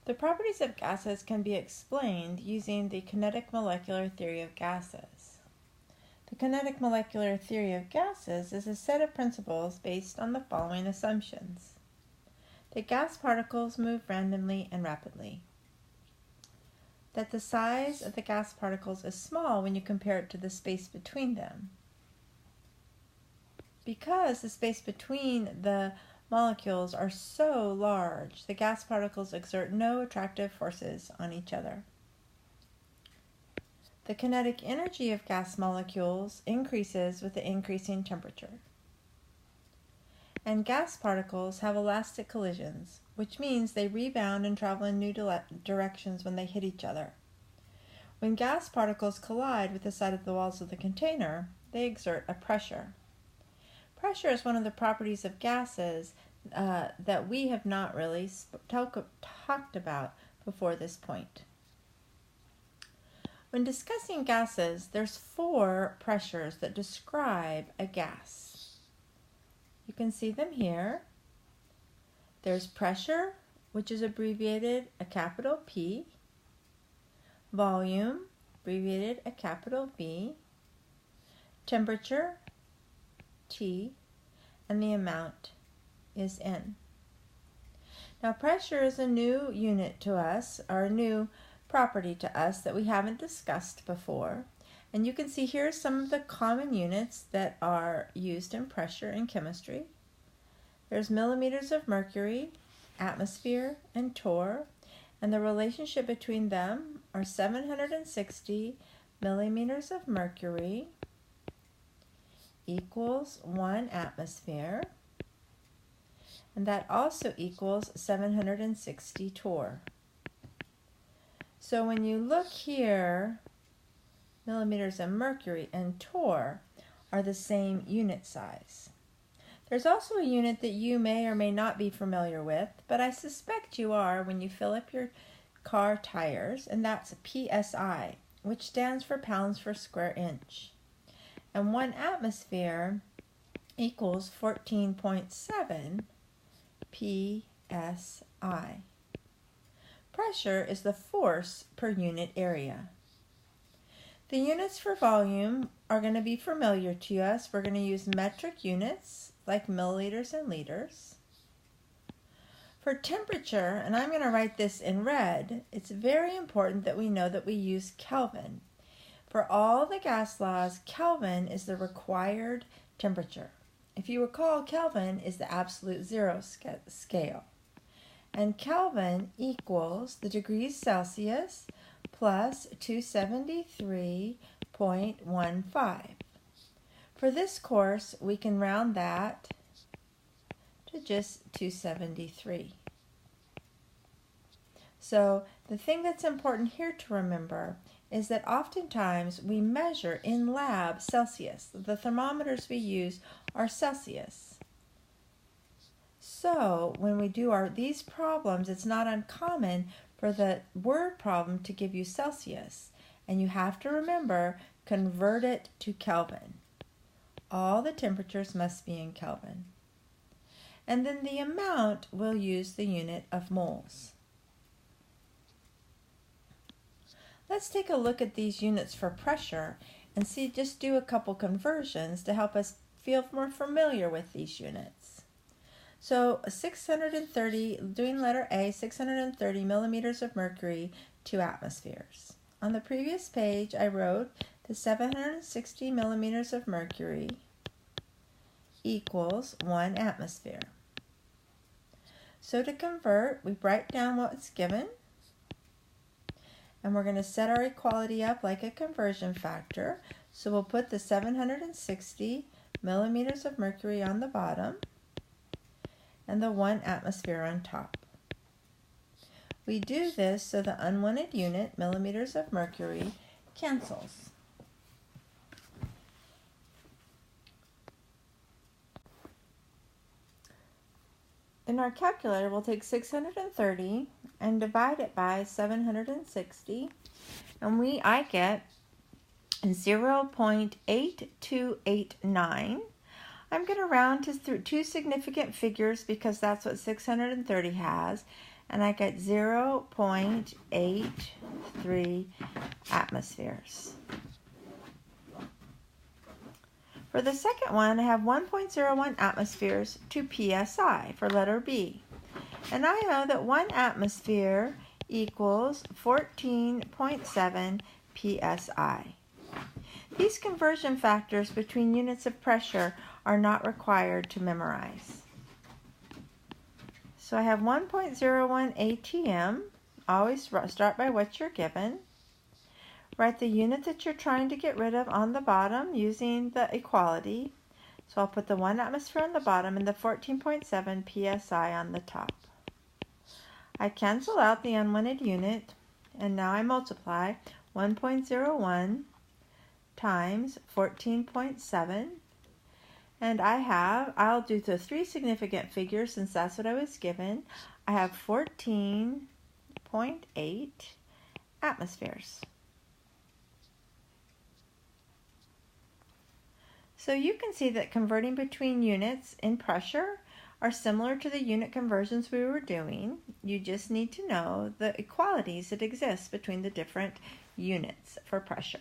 The properties of gases can be explained using the kinetic molecular theory of gases. The kinetic molecular theory of gases is a set of principles based on the following assumptions: that gas particles move randomly and rapidly, that the size of the gas particles is small when you compare it to the space between them, because the space between the molecules are so large, the gas particles exert no attractive forces on each other. The kinetic energy of gas molecules increases with the increasing temperature. And gas particles have elastic collisions, which means they rebound and travel in new directions when they hit each other. When gas particles collide with the side of the walls of the container, they exert a pressure. Pressure is one of the properties of gases that we have not really talked about before this point. When discussing gases, there's 4 pressures that describe a gas. You can see them here. There's pressure, which is abbreviated a capital P, volume, abbreviated a capital V, temperature, T, and the amount is N. Now, pressure is a new unit to us, or a new property to us that we haven't discussed before. And you can see here some of the common units that are used in pressure in chemistry. There's millimeters of mercury, atmosphere, and torr, and the relationship between them are 760 millimeters of mercury equals 1 atmosphere, and that also equals 760 torr. So when you look here, millimeters of mercury and torr are the same unit size. There's also a unit that you may or may not be familiar with, but I suspect you are when you fill up your car tires, and that's PSI, which stands for pounds per square inch. And 1 atmosphere equals 14.7 PSI. Pressure is the force per unit area. The units for volume are going to be familiar to us. We're going to use metric units like milliliters and liters. For temperature, and I'm going to write this in red, it's very important that we know that we use Kelvin. For all the gas laws, Kelvin is the required temperature. If you recall, Kelvin is the absolute zero scale. And Kelvin equals the degrees Celsius plus 273.15. For this course, we can round that to just 273. So the thing that's important here to remember is that oftentimes we measure in lab Celsius. The thermometers we use are Celsius. So when we do these problems, it's not uncommon for the word problem to give you Celsius. And you have to remember, convert it to Kelvin. All the temperatures must be in Kelvin. And then the amount, we'll use the unit of moles. Let's take a look at these units for pressure and just do a couple conversions to help us feel more familiar with these units. So 630, doing letter A, 630 millimeters of mercury, 2 atmospheres. On the previous page, I wrote the 760 millimeters of mercury equals 1 atmosphere. So to convert, we write down what's given, and we're going to set our equality up like a conversion factor. So we'll put the 760 millimeters of mercury on the bottom and the 1 atmosphere on top. We do this so the unwanted unit, millimeters of mercury, cancels. In our calculator, we'll take 630 and divide it by 760, and I get 0.8289. I'm going to round to two significant figures because that's what 630 has, and I get 0.83 atmospheres. For the second one, I have 1.01 atmospheres to psi for letter B. And I know that 1 atmosphere equals 14.7 psi. These conversion factors between units of pressure are not required to memorize. So I have 1.01 ATM. Always start by what you're given. Write the unit that you're trying to get rid of on the bottom using the equality. So I'll put the 1 atmosphere on the bottom and the 14.7 psi on the top. I cancel out the unwanted unit, and now I multiply 1.01 times 14.7, and I'll do the 3 significant figures since that's what I was given. I have 14.8 atmospheres. So you can see that converting between units in pressure are similar to the unit conversions we were doing. You just need to know the equalities that exist between the different units for pressure.